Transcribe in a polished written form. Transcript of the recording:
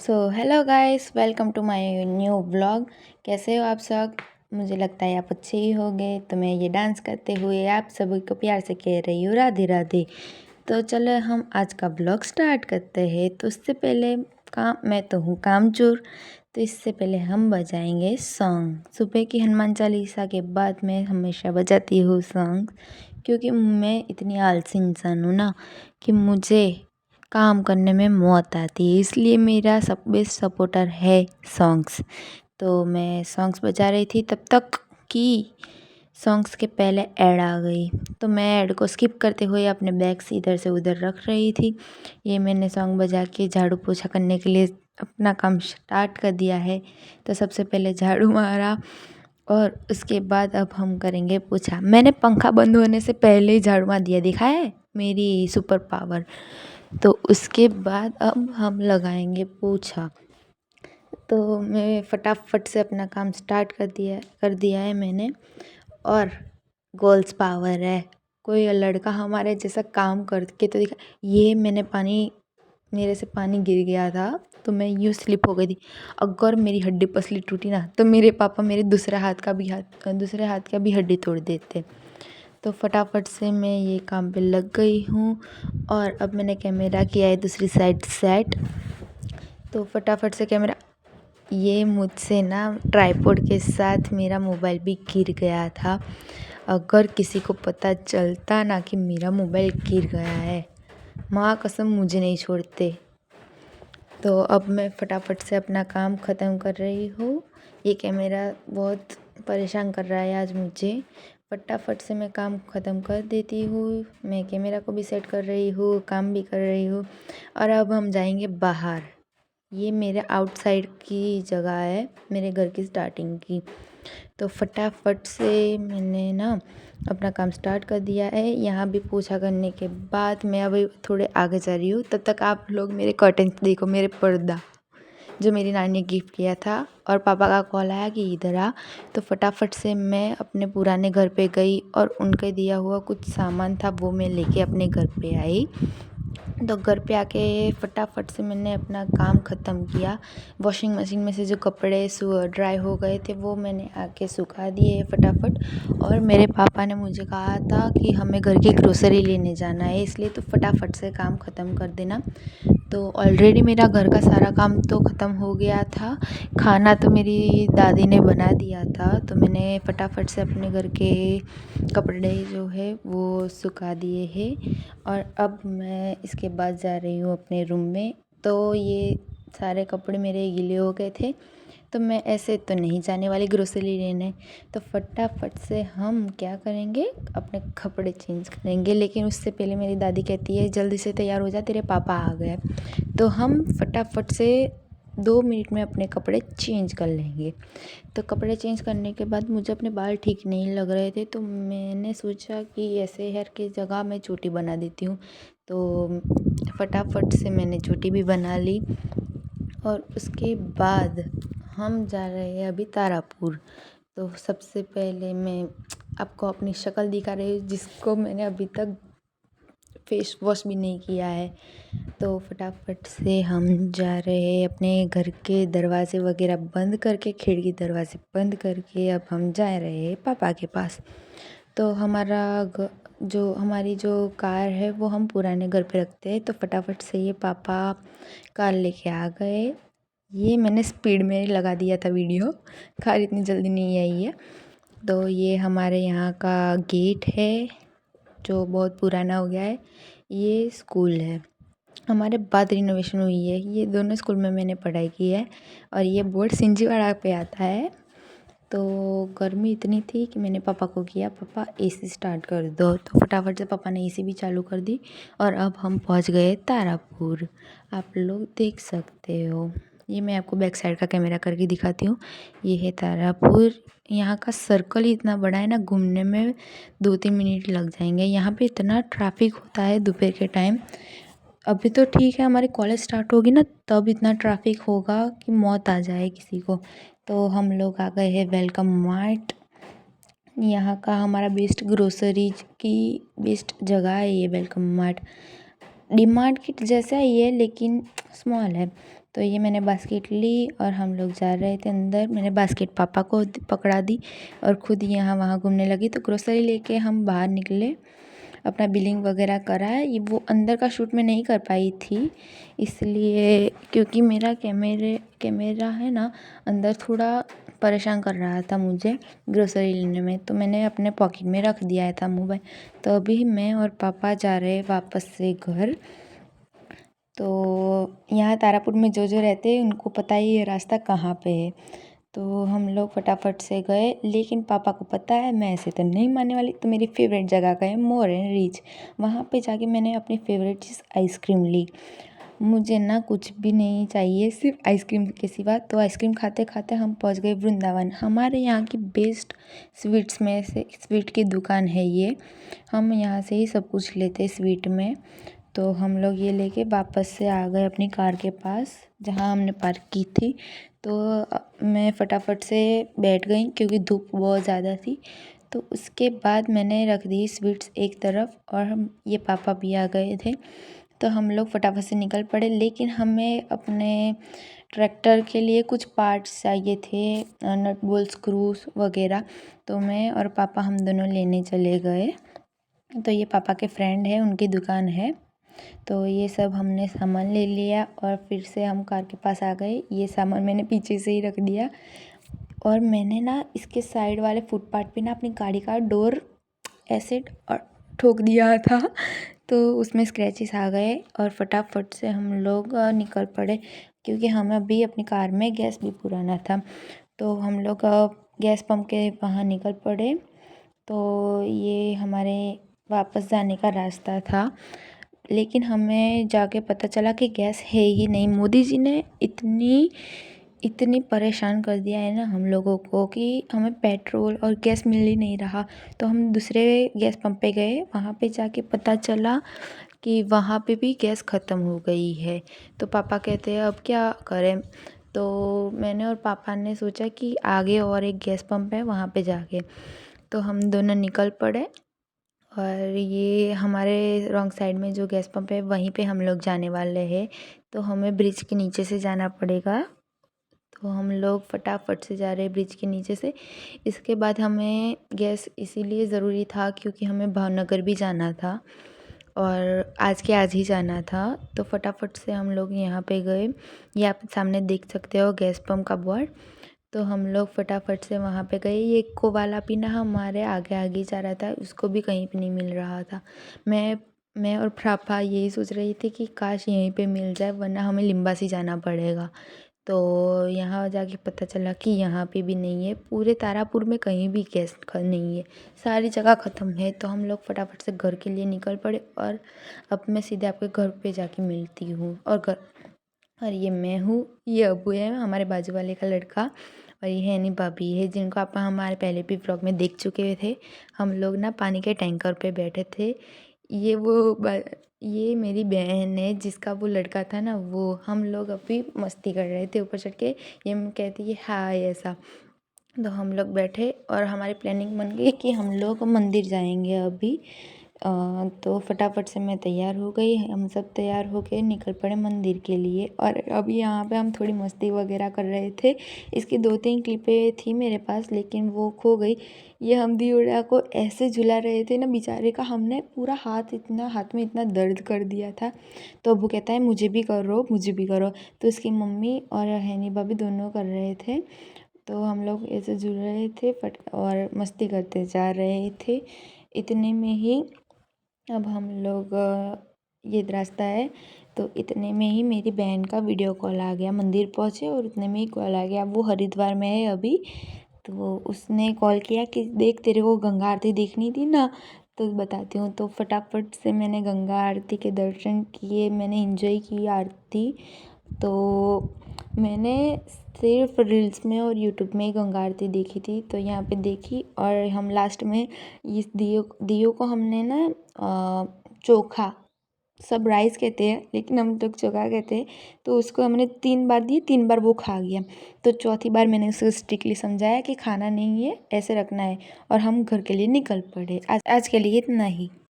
So hello guys, welcome to my new vlog. कैसे हो आप सब? मुझे लगता है आप अच्छे ही होंगे। तो मैं ये डांस करते हुए आप सभी को प्यार से कह रही हूँ राधे राधे। तो चलो हम आज का व्लॉग स्टार्ट करते हैं। तो उससे पहले मैं तो हूँ कामचोर। तो इससे पहले हम बजाएंगे सॉन्ग। सुबह की हनुमान चालीसा के बाद मैं हमेशा बजाती हूँ सॉन्ग, क्योंकि मैं इतनी आलसी इंसान हूँ ना कि मुझे काम करने में मौत आती है। इसलिए मेरा सब बेस्ट सपोर्टर है सॉन्ग्स। तो मैं सॉन्ग्स बजा रही थी तब तक कि सॉन्ग्स के पहले ऐड आ गई। तो मैं ऐड को स्किप करते हुए अपने बैग से इधर से उधर रख रही थी। ये मैंने सॉन्ग बजा के झाड़ू पोछा करने के लिए अपना काम स्टार्ट कर दिया है। तो सबसे पहले झाड़ू मारा और उसके बाद अब हम करेंगे पोछा। मैंने पंखा बंद होने से पहले ही झाड़ू मार दिया, देखा है मेरी सुपर पावर। तो उसके बाद अब हम लगाएंगे पोछा। तो मैं फटाफट से अपना काम स्टार्ट कर दिया है मैंने। और गर्ल्स पावर है, कोई लड़का हमारे जैसा काम करके तो दिखा। ये मेरे से पानी गिर गया था तो मैं यूँ स्लिप हो गई थी। अगर मेरी हड्डी पसली टूटी ना तो मेरे पापा मेरे दूसरे हाथ का भी हड्डी तोड़ देते। तो फटाफट से मैं ये काम पे लग गई हूँ। और अब मैंने कैमरा किया है दूसरी साइड सेट। तो फटाफट से कैमरा, ये मुझसे ना ट्राइपॉड के साथ मेरा मोबाइल भी गिर गया था। अगर किसी को पता चलता ना कि मेरा मोबाइल गिर गया है, माँ कसम मुझे नहीं छोड़ते। तो अब मैं फटाफट से अपना काम ख़त्म कर रही हूँ। ये कैमरा बहुत परेशान कर रहा है आज मुझे। फटाफट से मैं काम ख़त्म कर देती हूँ। मैं कैमरा को भी सेट कर रही हूँ, काम भी कर रही हूँ। और अब हम जाएंगे बाहर। ये मेरे आउटसाइड की जगह है, मेरे घर की स्टार्टिंग की। तो फटाफट से मैंने ना अपना काम स्टार्ट कर दिया है। यहाँ भी पोछा करने के बाद मैं अभी थोड़े आगे जा रही हूँ। तब तक आप लोग मेरे कर्टन्स देखो, मेरे पर्दा जो मेरी नानी ने गिफ्ट किया था। और पापा का कॉल आया कि इधर आ। तो फटाफट से मैं अपने पुराने घर पे गई और उनके दिया हुआ कुछ सामान था वो मैं लेके अपने घर पे आई। तो घर पे आके फटाफट से मैंने अपना काम ख़त्म किया। वॉशिंग मशीन में से जो कपड़े ड्राई हो गए थे वो मैंने आके सुखा दिए फटाफट। और मेरे पापा ने मुझे कहा था कि हमें घर की ग्रोसरी लेने जाना है, इसलिए तो फटाफट से काम ख़त्म कर देना। तो ऑलरेडी मेरा घर का सारा काम तो ख़त्म हो गया था। खाना तो मेरी दादी ने बना दिया था। तो मैंने फटाफट से अपने घर के कपड़े जो है वो सुखा दिए हैं। और अब मैं इसके बाद जा रही हूँ अपने रूम में। तो ये सारे कपड़े मेरे गीले हो गए थे, तो मैं ऐसे तो नहीं जाने वाली ग्रोसरी लेने। तो फटाफट से हम क्या करेंगे, अपने कपड़े चेंज करेंगे। लेकिन उससे पहले मेरी दादी कहती है जल्दी से तैयार हो जा, तेरे पापा आ गए। तो हम फटाफट से 2 मिनट में अपने कपड़े चेंज कर लेंगे। तो कपड़े चेंज करने के बाद मुझे अपने बाल ठीक नहीं लग रहे थे, तो मैंने सोचा कि ऐसे हेयर की जगह मैं चोटी बना देती हूँ। तो फटाफट से मैंने चोटी भी बना ली। और उसके बाद हम जा रहे हैं अभी तारापुर। तो सबसे पहले मैं आपको अपनी शक्ल दिखा रही हूँ, जिसको मैंने अभी तक फेस वॉश भी नहीं किया है। तो फटाफट से हम जा रहे हैं अपने घर के दरवाजे वगैरह बंद करके, खिड़की दरवाजे बंद करके अब हम जा रहे हैं पापा के पास। तो हमारी जो कार है वो हम पुराने घर पे रखते हैं। तो फटाफट से ये पापा कार लेके आ गए। ये मैंने स्पीड में लगा दिया था वीडियो, कार इतनी जल्दी नहीं आई है। तो ये हमारे यहाँ का गेट है जो बहुत पुराना हो गया है। ये स्कूल है, हमारे बाद रिनोवेशन हुई है। ये दोनों स्कूल में मैंने पढ़ाई की है। और ये बोर्ड सिंजीवाड़ा पे आता है। तो गर्मी इतनी थी कि मैंने पापा को किया, पापा एसी स्टार्ट कर दो। तो फटाफट से पापा ने एसी भी चालू कर दी। और अब हम पहुंच गए तारापुर, आप लोग देख सकते हो। ये मैं आपको बैक साइड का कैमरा करके दिखाती हूँ। ये है तारापुर। यहाँ का सर्कल ही इतना बड़ा है ना, घूमने में 2-3 मिनट लग जाएंगे। यहाँ पे इतना ट्रैफिक होता है दोपहर के टाइम। अभी तो ठीक है, हमारी कॉलेज स्टार्ट होगी ना तब इतना ट्रैफिक होगा कि मौत आ जाए किसी को। तो हम लोग आ गए हैं वेलकम मार्ट। यहाँ का हमारा बेस्ट ग्रोसरीज की बेस्ट जगह है ये वेलकम मार्ट। डी मार्ट की जैसा ही है लेकिन स्मॉल है। तो ये मैंने बास्केट ली और हम लोग जा रहे थे अंदर। मैंने बास्केट पापा को पकड़ा दी और ख़ुद यहाँ वहाँ घूमने लगी। तो ग्रोसरी लेके हम बाहर निकले, अपना बिलिंग वगैरह करा। ये वो अंदर का शूट मैं नहीं कर पाई थी इसलिए, क्योंकि मेरा कैमरा है ना अंदर थोड़ा परेशान कर रहा था मुझे ग्रोसरी लेने में, तो मैंने अपने पॉकेट में रख दिया था मोबाइल। तो अभी मैं और पापा जा रहे वापस से घर। तो यहाँ तारापुर में जो रहते हैं उनको पता ही ये रास्ता कहाँ पे है। तो हम लोग फटाफट से गए, लेकिन पापा को पता है मैं ऐसे तो नहीं मानने वाली। तो मेरी फेवरेट जगह गए, मोर एंड रिच। वहाँ पे जाके मैंने अपनी फेवरेट चीज़ आइसक्रीम ली। मुझे ना कुछ भी नहीं चाहिए सिर्फ आइसक्रीम के सिवा। तो आइसक्रीम खाते खाते हम पहुँच गए वृंदावन। हमारे यहाँ की बेस्ट स्वीट्स में से स्वीट की दुकान है ये। हम यहाँ से ही सब कुछ लेते स्वीट में। तो हम लोग ये लेके वापस से आ गए अपनी कार के पास जहाँ हमने पार्क की थी। तो मैं फटाफट से बैठ गई क्योंकि धूप बहुत ज़्यादा थी। तो उसके बाद मैंने रख दी स्वीट्स एक तरफ और हम ये पापा भी आ गए थे। तो हम लोग फटाफट से निकल पड़े, लेकिन हमें अपने ट्रैक्टर के लिए कुछ पार्ट्स चाहिए थे, नट बोल्ट स्क्रूज वगैरह। तो मैं और पापा हम दोनों लेने चले गए। तो ये पापा के फ्रेंड है, उनकी दुकान है। तो ये सब हमने सामान ले लिया और फिर से हम कार के पास आ गए। ये सामान मैंने पीछे से ही रख दिया और मैंने ना इसके साइड वाले फुटपाथ पे ना अपनी गाड़ी का डोर ऐसे ठोक दिया था। तो उसमें स्क्रैचेस आ गए और फटाफट से हम लोग निकल पड़े, क्योंकि हमें अभी अपनी कार में गैस भी पुराना था। तो हम लोग गैस पंप के वहाँ निकल पड़े। तो ये हमारे वापस जाने का रास्ता था, लेकिन हमें जाके पता चला कि गैस है ही नहीं। मोदी जी ने इतनी परेशान कर दिया है ना हम लोगों को कि हमें पेट्रोल और गैस मिल ही नहीं रहा। तो हम दूसरे गैस पंप पे गए, वहाँ पे जाके पता चला कि वहाँ पे भी गैस ख़त्म हो गई है। तो पापा कहते हैं अब क्या करें। तो मैंने और पापा ने सोचा कि आगे और एक गैस पंप है वहाँ पे जाके। तो हम दोनों निकल पड़े और ये हमारे रॉन्ग साइड में जो गैस पंप है वहीं पे हम लोग जाने वाले हैं। तो हमें ब्रिज के नीचे से जाना पड़ेगा। तो हम लोग फटाफट से जा रहे हैं ब्रिज के नीचे से। इसके बाद हमें गैस इसीलिए ज़रूरी था क्योंकि हमें भावनगर भी जाना था और आज के आज ही जाना था। तो फटाफट से हम लोग यहाँ पे गए। ये आप सामने देख सकते हो गैस पंप का बोर्ड। तो हम लोग फटाफट से वहाँ पे गए। ये इक्को वाला भी ना हमारे आगे आगे जा रहा था, उसको भी कहीं पे नहीं मिल रहा था। मैं और पापा यही सोच रही थी कि काश यहीं पे मिल जाए, वरना हमें लिम्बासी जाना पड़ेगा। तो यहाँ जाके पता चला कि यहाँ पे भी नहीं है। पूरे तारापुर में कहीं भी गैस नहीं है, सारी जगह ख़त्म है। तो हम लोग फटाफट से घर के लिए निकल पड़े और अब मैं सीधे आपके घर पे जाके मिलती हूँ। और ये मैं हूँ, ये अबू है हमारे बाजू वाले का लड़का, और ये है नहीं भाभी है जिनको आप हमारे पहले भी व्लॉग में देख चुके थे। हम लोग ना पानी के टैंकर पे बैठे थे। ये मेरी बहन है जिसका वो लड़का था ना, वो हम लोग अभी मस्ती कर रहे थे ऊपर चढ़ के। ये कहती है हाय ऐसा। तो हम लोग बैठे और हमारी प्लानिंग बन गई कि हम लोग मंदिर जाएंगे अभी। तो फटाफट से मैं तैयार हो गई, हम सब तैयार होके निकल पड़े मंदिर के लिए। और अभी यहाँ पे हम थोड़ी मस्ती वगैरह कर रहे थे। इसकी 2-3 क्लिपें थी मेरे पास, लेकिन वो खो गई। ये हम दियोड़ा को ऐसे झुला रहे थे ना बेचारे का, हमने पूरा हाथ में इतना दर्द कर दिया था। तो अबू कहता है मुझे भी करो मुझे भी करो। तो इसकी मम्मी और हैनी भाभी दोनों कर रहे थे। तो हम लोग ऐसे झूल रहे थे और मस्ती करते जा रहे थे। इतने में ही अब हम लोग ये रास्ता है, तो इतने में ही मेरी बहन का वीडियो कॉल आ गया। मंदिर पहुँचे और इतने में ही कॉल आ गया। वो हरिद्वार में है अभी। तो उसने कॉल किया कि देख तेरे को गंगा आरती देखनी थी ना, तो बताती हूँ। तो फटाफट से मैंने गंगा आरती के दर्शन किए, मैंने एंजॉय की आरती। तो मैंने सिर्फ रील्स में और यूट्यूब में ही गंगा आरती देखी थी। तो यहाँ पे देखी और हम लास्ट में इस दियो को हमने ना चोखा, सब राइस कहते हैं लेकिन हम लोग चोखा कहते हैं। तो उसको हमने 3 बार दिए, 3 बार वो खा गया। तो चौथी बार मैंने उसको स्ट्रिक्टली समझाया कि खाना नहीं है, ऐसे रखना है। और हम घर के लिए निकल पड़े। आज के लिए इतना ही।